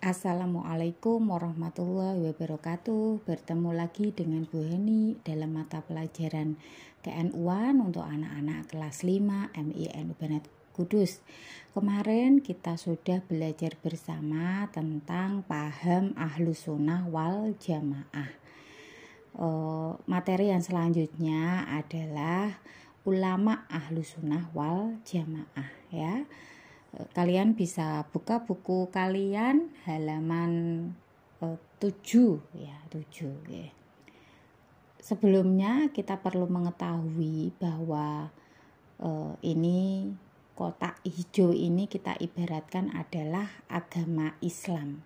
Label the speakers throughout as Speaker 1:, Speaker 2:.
Speaker 1: Assalamualaikum warahmatullahi wabarakatuh. Bertemu lagi dengan Bu Heni dalam mata pelajaran KNU-an untuk anak-anak kelas 5 MIN Ubanet Kudus. Kemarin kita sudah belajar bersama tentang paham Ahlus Sunnah wal Jamaah. Materi yang selanjutnya adalah ulama Ahlus Sunnah wal Jamaah, ya. Kalian bisa buka buku kalian halaman 7 ya, 7 ya. Sebelumnya kita perlu mengetahui bahwa ini kotak hijau ini kita ibaratkan adalah agama Islam.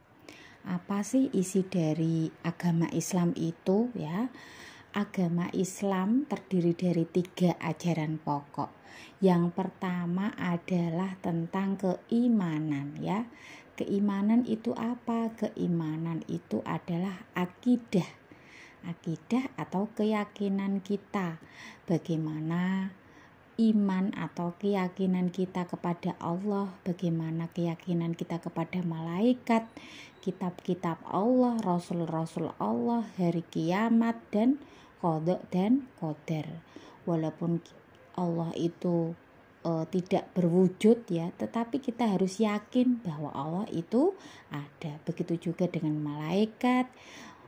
Speaker 1: Apa sih isi dari agama Islam itu, ya? Agama Islam terdiri dari 3 ajaran pokok. Yang pertama adalah tentang keimanan, ya. Keimanan itu apa? Keimanan itu adalah akidah. Akidah atau keyakinan kita. Bagaimana iman atau keyakinan kita kepada Allah, bagaimana keyakinan kita kepada malaikat, kitab-kitab Allah, rasul-rasul Allah, hari kiamat, dan qada dan qadar. Walaupun Allah itu tidak berwujud, ya, tetapi kita harus yakin bahwa Allah itu ada. Begitu juga dengan malaikat,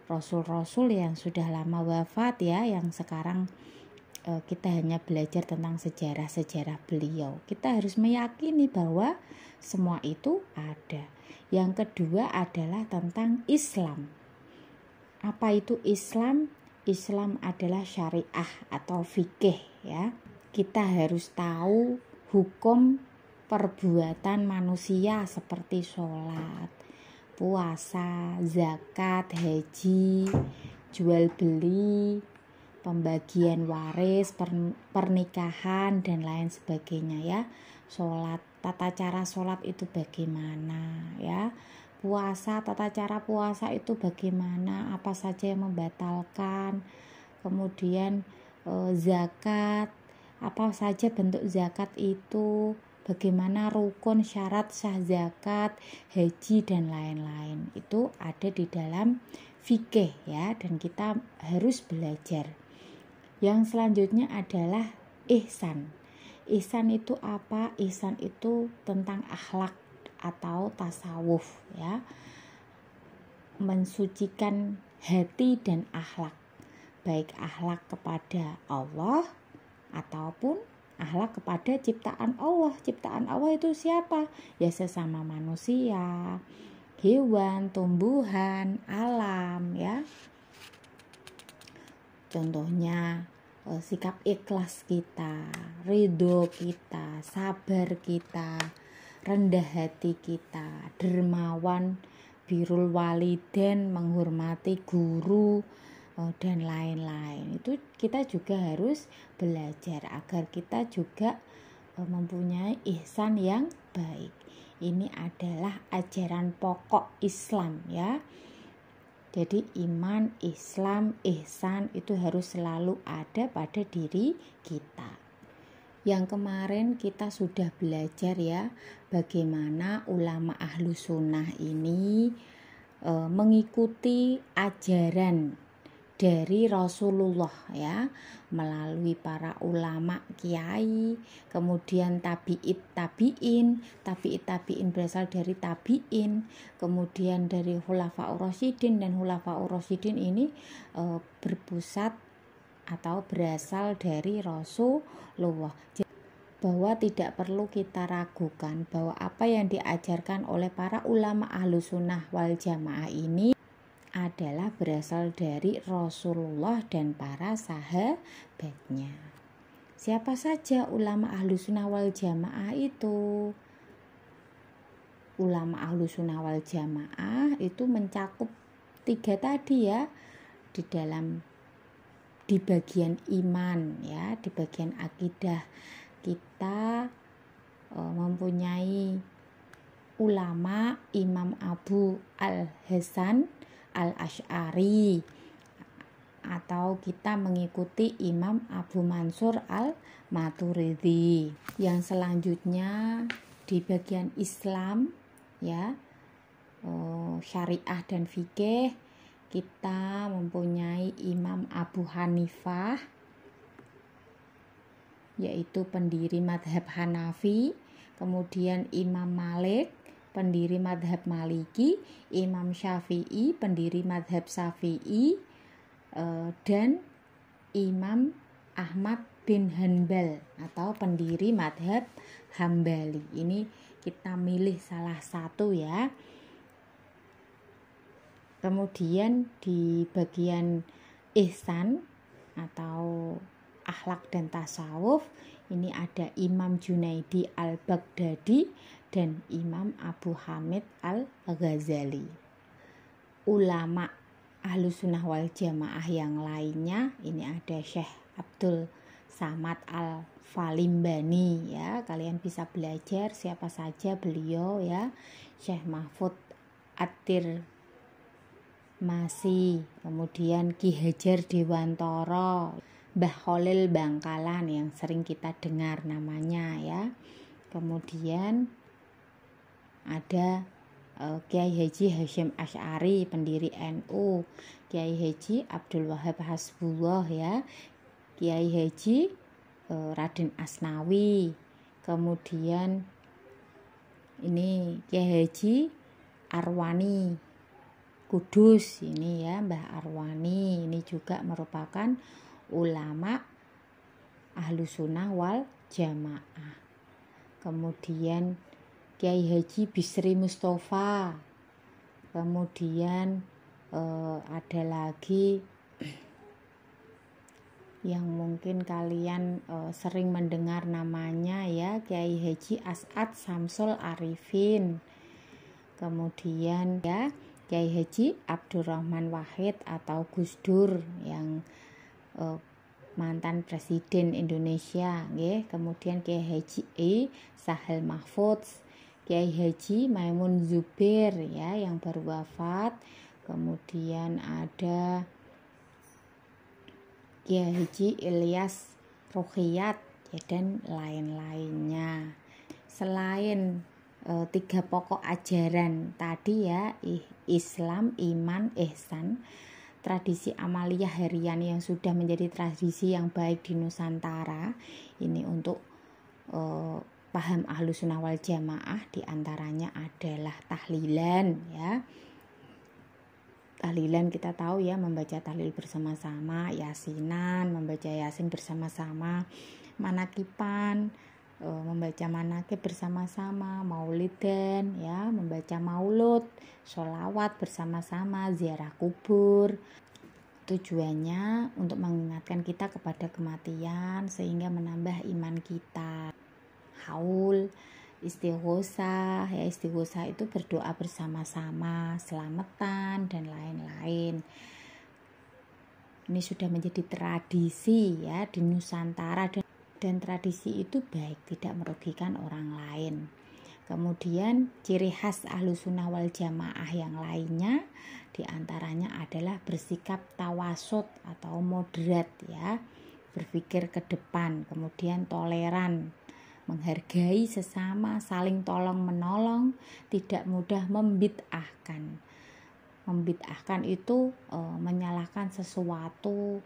Speaker 1: rasul-rasul yang sudah lama wafat, ya, yang sekarang kita hanya belajar tentang sejarah-sejarah beliau. Kita harus meyakini bahwa semua itu ada. Yang kedua adalah tentang Islam. Apa itu Islam? Islam adalah syariah atau fikih, ya. Kita harus tahu hukum perbuatan manusia seperti sholat, puasa, zakat, haji, jual beli, pembagian waris, pernikahan, dan lain sebagainya, ya. Sholat, tata cara sholat itu bagaimana, ya. Puasa, tata cara puasa itu bagaimana, apa saja yang membatalkan. Kemudian zakat, apa saja bentuk zakat itu, bagaimana rukun, syarat sah zakat, haji, dan lain-lain. Itu ada di dalam fikih, ya, dan kita harus belajar. Yang selanjutnya adalah ihsan. Ihsan itu apa? Ihsan itu tentang akhlak atau tasawuf, ya. Mensucikan hati dan akhlak. Baik akhlak kepada Allah ataupun akhlak kepada ciptaan Allah. Ciptaan Allah itu siapa? Ya, sesama manusia, hewan, tumbuhan, alam, ya. Contohnya sikap ikhlas kita, ridho kita, sabar kita, rendah hati kita, dermawan, birrul walidain, menghormati guru, dan lain-lain. Itu kita juga harus belajar agar kita juga mempunyai ihsan yang baik. Ini adalah ajaran pokok Islam, ya. Jadi iman, Islam, ihsan itu harus selalu ada pada diri kita. Yang kemarin kita sudah belajar, ya, bagaimana ulama Ahlus Sunnah ini mengikuti ajaran dari Rasulullah, ya, melalui para ulama, kiai, kemudian tabi'in berasal dari tabi'in, kemudian dari khulafaur rasyidin, dan khulafaur rasyidin ini berpusat atau berasal dari Rasulullah. Bahwa tidak perlu kita ragukan bahwa apa yang diajarkan oleh para ulama Ahlus Sunnah wal Jamaah ini adalah berasal dari Rasulullah dan para sahabatnya. Siapa saja ulama Ahlus Sunnah wal Jamaah itu? Ulama Ahlus Sunnah wal Jamaah itu mencakup 3 tadi, ya, di bagian iman, ya, di bagian akidah kita mempunyai ulama Imam Abu Al-Hasan Al-Asy'ari, atau kita mengikuti Imam Abu Mansur Al-Maturidi. Yang selanjutnya di bagian Islam, ya, syariah dan fikih, kita mempunyai Imam Abu Hanifah, yaitu pendiri madhab Hanafi, kemudian Imam Malik, pendiri madhab Maliki, Imam Syafi'i, pendiri madhab Syafi'i, dan Imam Ahmad bin Hanbal atau pendiri madhab Hambali. Ini kita milih salah satu ya. Kemudian di bagian ihsan atau akhlak dan tasawuf, ini ada Imam Junaidi al-Baghdadi dan Imam Abu Hamid al-Ghazali. Ulama Ahlus Sunnah wal Jamaah yang lainnya, ini ada Syekh Abdul Samad Al-Falimbani ya. Kalian bisa belajar siapa saja beliau ya. Syekh Mahfud At-Tir Masih, kemudian Ki Hajar Dewantara, Mbah Khalil Bangkalan yang sering kita dengar namanya ya. Kemudian ada Kiai Haji Hasyim Asy'ari, pendiri NU, Kiai Haji Abdul Wahab Hasbullah ya, Kiai Haji Raden Asnawi, kemudian ini Kiai Haji Arwani Kudus, ini ya Mbah Arwani, ini juga merupakan ulama Ahlus Sunnah wal Jamaah. Kemudian Kiai Haji Bisri Mustafa, kemudian ada lagi yang mungkin kalian sering mendengar namanya ya, Kiai Haji As'ad Samsul Arifin, kemudian ya Kiai Haji Abdurrahman Wahid atau Gus Dur yang mantan presiden Indonesia nggih. Kemudian Kiai Haji Sahal Mahfudz, Kiai Haji Maimun Zubair ya yang baru wafat, kemudian ada Kiai Haji Ilyas Ruqayyat ya, dan lain-lainnya. Selain 3 pokok ajaran tadi ya, Islam, iman, ihsan, tradisi amaliyah harian yang sudah menjadi tradisi yang baik di Nusantara ini untuk paham Ahlus Sunnah wal Jamaah, diantaranya adalah tahlilan ya. Tahlilan kita tahu ya, membaca tahlil bersama-sama, yasinan, membaca yasin bersama-sama, manakipan, membaca manakib bersama-sama, maulidan ya, membaca maulud, sholawat bersama-sama, ziarah kubur. Tujuannya untuk mengingatkan kita kepada kematian sehingga menambah iman kita. Haul, istighosah ya, istighosah itu berdoa bersama-sama, selamatan dan lain-lain. Ini sudah menjadi tradisi ya di Nusantara, dan tradisi itu baik, tidak merugikan orang lain. Kemudian ciri khas Ahlus Sunnah wal Jamaah yang lainnya diantaranya adalah bersikap tawasut atau moderat ya, berpikir ke depan, kemudian toleran, menghargai sesama, saling tolong menolong, tidak mudah membid'ahkan. Membid'ahkan itu menyalahkan sesuatu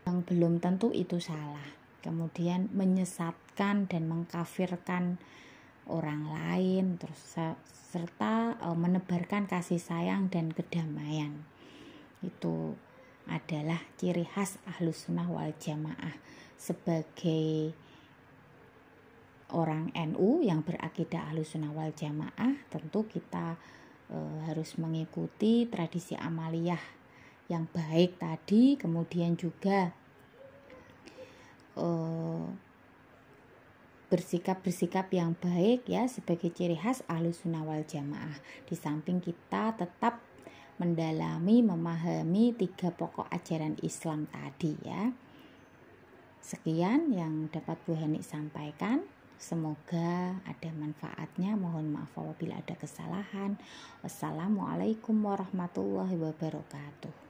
Speaker 1: yang belum tentu itu salah. Kemudian menyesatkan dan mengkafirkan orang lain, terus serta menebarkan kasih sayang dan kedamaian. Itu adalah ciri khas Ahlus Sunnah wal Jamaah. Sebagai orang NU yang berakidah Ahlus Sunnah wal Jamaah, tentu kita harus mengikuti tradisi amaliyah yang baik tadi, kemudian juga bersikap yang baik ya sebagai ciri khas Ahlus Sunnah wal Jamaah. Di samping kita tetap mendalami, memahami 3 pokok ajaran Islam tadi ya. Sekian yang dapat Bu Hani sampaikan. Semoga ada manfaatnya. Mohon maaf apabila ada kesalahan. Wassalamualaikum warahmatullahi wabarakatuh.